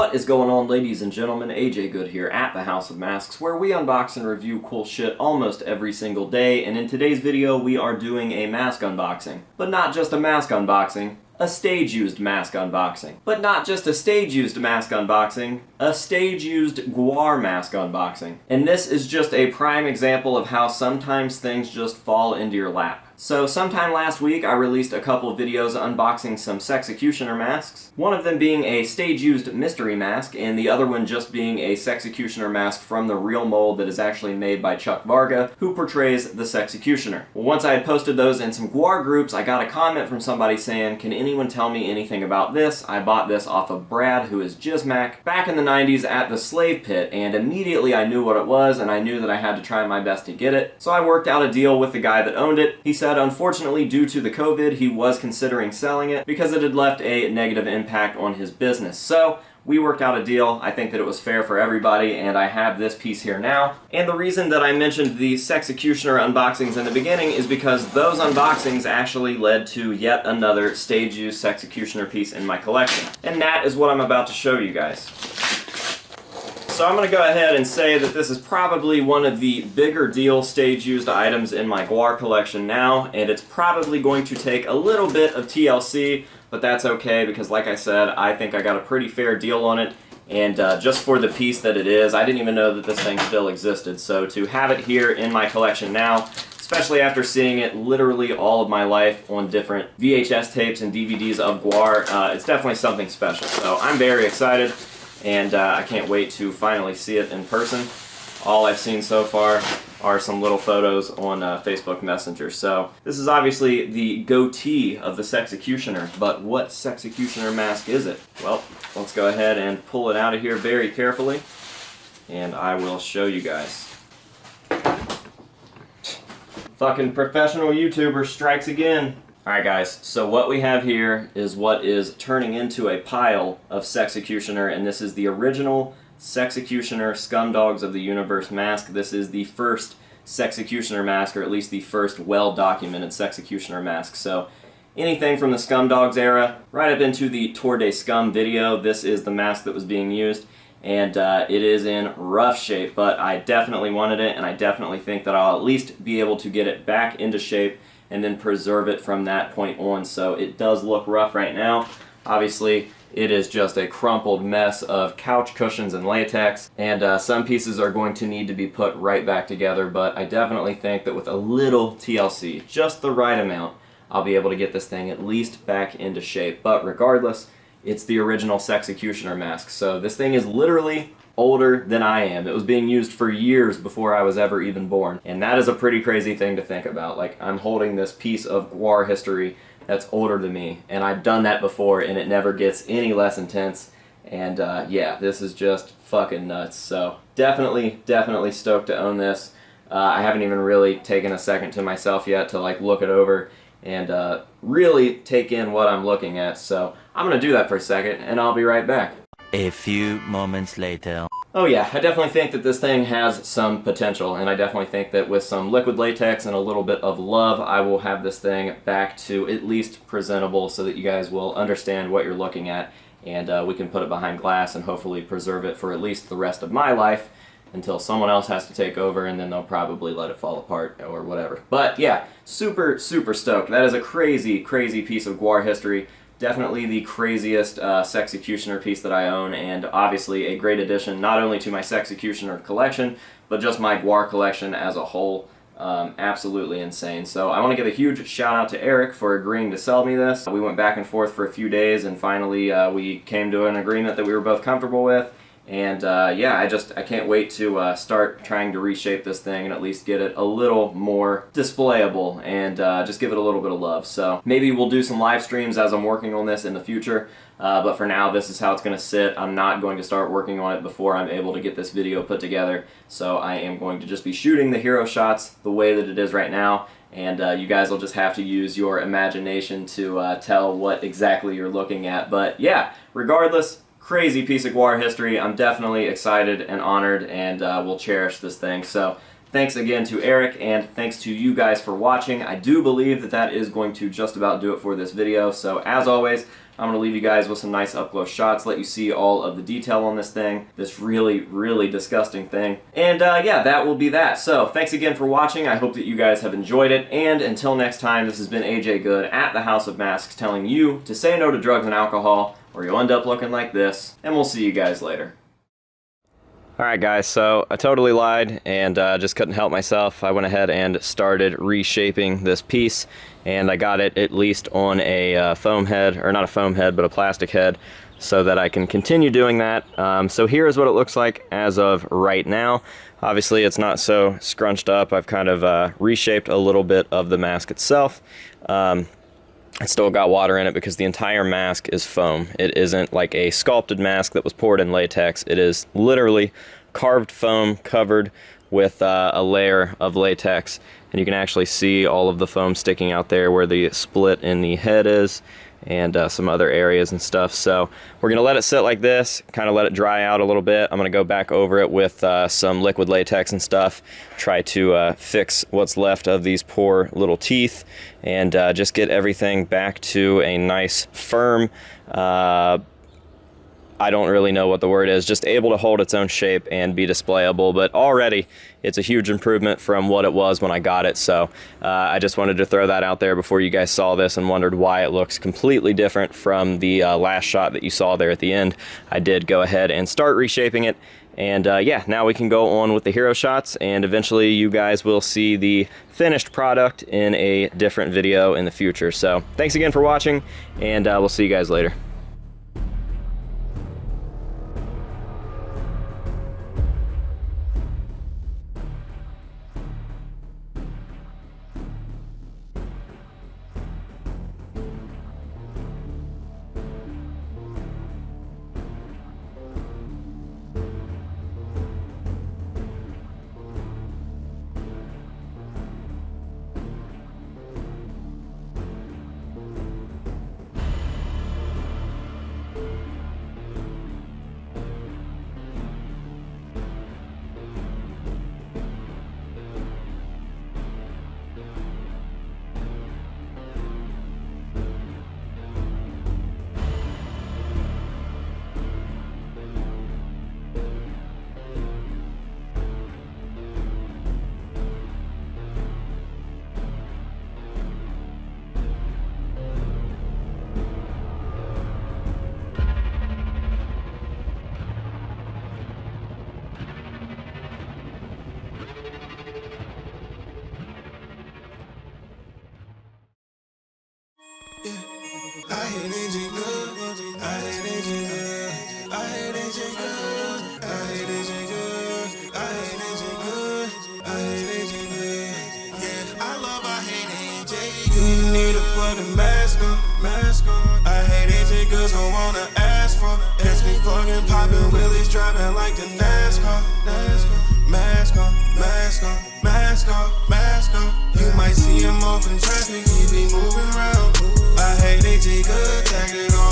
What is going on, ladies and gentlemen? AJ Good here at the House of Masks, where we unbox and review cool shit almost every single day, and in today's video we are doing a mask unboxing. But not just a mask unboxing, a stage-used mask unboxing. But not just a stage-used mask unboxing, a stage-used guar mask unboxing. And this is just a prime example of how sometimes things just fall into your lap. So sometime last week I released a couple of videos unboxing some Sexecutioner masks. One of them being a stage-used mystery mask, and the other one just being a Sexecutioner mask from the real mold that is actually made by Chuck Varga, who portrays the Sexecutioner. Well, once I had posted those in some guar groups, I got a comment from somebody saying, "Can anyone tell me anything about this? I bought this off of Brad, who is Jizmac, back in the 90s at the Slave Pit," and immediately I knew what it was, and I knew that I had to try my best to get it. So I worked out a deal with the guy that owned it. He said unfortunately due to the COVID he was considering selling it because it had left a negative impact on his business. So we worked out a deal. I think that it was fair for everybody, and I have this piece here now. And the reason that I mentioned the Sexecutioner unboxings in the beginning is because those unboxings actually led to yet another stage-used Sexecutioner piece in my collection. And that is what I'm about to show you guys. So I'm going to go ahead and say that this is probably one of the bigger deal stage-used items in my guar collection now, and it's probably going to take a little bit of TLC, but that's okay because, like I said, I think I got a pretty fair deal on it, and just for the piece that it is, I didn't even know that this thing still existed. So to have it here in my collection now, especially after seeing it literally all of my life on different VHS tapes and DVDs of guar, it's definitely something special. So I'm very excited. And I can't wait to finally see it in person. All I've seen so far are some little photos on Facebook Messenger. So this is obviously the goatee of the Sexecutioner, but what Sexecutioner mask is it? Well, let's go ahead and pull it out of here very carefully, and I will show you guys. Fucking professional YouTuber strikes again. Alright guys, so what we have here is what is turning into a pile of Sexecutioner, and this is the original Sexecutioner Scumdogs of the Universe mask. This is the first Sexecutioner mask, or at least the first well-documented Sexecutioner mask. So anything from the Scumdogs era, right up into the Tour de Scum video, this is the mask that was being used. And it is in rough shape, but I definitely wanted it, and I definitely think that I'll at least be able to get it back into shape and then preserve it from that point on. So it does look rough right now. Obviously, it is just a crumpled mess of couch cushions and latex, and some pieces are going to need to be put right back together, but I definitely think that with a little TLC, just the right amount, I'll be able to get this thing at least back into shape. But regardless, it's the original Sexecutioner mask. So this thing is literally older than I am. It was being used for years before I was ever even born. And that is a pretty crazy thing to think about. Like, I'm holding this piece of guar history that's older than me, and I've done that before, and it never gets any less intense. And yeah, this is just fucking nuts. So definitely stoked to own this. I haven't even really taken a second to myself yet to like look it over and really take in what I'm looking at. So I'm gonna do that for a second, and I'll be right back. A few moments later. Oh yeah, I definitely think that this thing has some potential, and I definitely think that with some liquid latex and a little bit of love, I will have this thing back to at least presentable so that you guys will understand what you're looking at, and we can put it behind glass and hopefully preserve it for at least the rest of my life until someone else has to take over, and then they'll probably let it fall apart or whatever. But yeah, super stoked. That is a crazy piece of guar history. Definitely the craziest Sexecutioner piece that I own, and obviously a great addition not only to my Sexecutioner collection, but just my guar collection as a whole. Absolutely insane. So I want to give a huge shout out to Eric for agreeing to sell me this. We went back and forth for a few days, and finally we came to an agreement that we were both comfortable with. And yeah, I can't wait to start trying to reshape this thing and at least get it a little more displayable and just give it a little bit of love. So maybe we'll do some live streams as I'm working on this in the future, but for now this is how it's going to sit. I'm not going to start working on it before I'm able to get this video put together, so I am going to just be shooting the hero shots the way that it is right now, and you guys will just have to use your imagination to tell what exactly you're looking at. But yeah, regardless, crazy piece of guar history. I'm definitely excited and honored, and will cherish this thing. So Thanks again to Eric, and thanks to you guys for watching. I do believe that that is going to just about do it for this video, so as always, I'm going to leave you guys with some nice up-close shots, let you see all of the detail on this thing, this really, really disgusting thing. And yeah, that will be that. So thanks again for watching. I hope that you guys have enjoyed it. And until next time, this has been AJ Good at the House of Masks telling you to say no to drugs and alcohol, or you'll end up looking like this. And we'll see you guys later. Alright guys, so I totally lied and just couldn't help myself. I went ahead and started reshaping this piece, and I got it at least on a foam head, or not a foam head, but a plastic head, so that I can continue doing that. So here is what it looks like as of right now. Obviously it's not so scrunched up. I've kind of reshaped a little bit of the mask itself. It's still got water in it because the entire mask is foam. It isn't like a sculpted mask that was poured in latex. It is literally carved foam covered with a layer of latex. And you can actually see all of the foam sticking out there where the split in the head is, and some other areas and stuff. So we're gonna let it sit like this, kind of let it dry out a little bit. I'm gonna go back over it with some liquid latex and stuff, try to fix what's left of these poor little teeth, and just get everything back to a nice firm, I don't really know what the word is, just able to hold its own shape and be displayable. But already it's a huge improvement from what it was when I got it. So I just wanted to throw that out there before you guys saw this and wondered why it looks completely different from the last shot that you saw there at the end. I did go ahead and start reshaping it. And yeah, now we can go on with the hero shots, and eventually you guys will see the finished product in a different video in the future. So thanks again for watching, and we'll see you guys later. I hate AJ Good. I hate AJ Good. I hate AJ Good. I hate AJ Good. I hate AJ Good. I hate AJ Good. Yeah, I love, I hate AJ Good. You need a fucking mask on. I hate AJ Good, so wanna ask for. It's me fucking popping wheelies, driving like the NASCAR. Mask on, mask on, mask on, mask on. You might see him off in traffic, he be moving around. I hate AJ Good, tagged it on.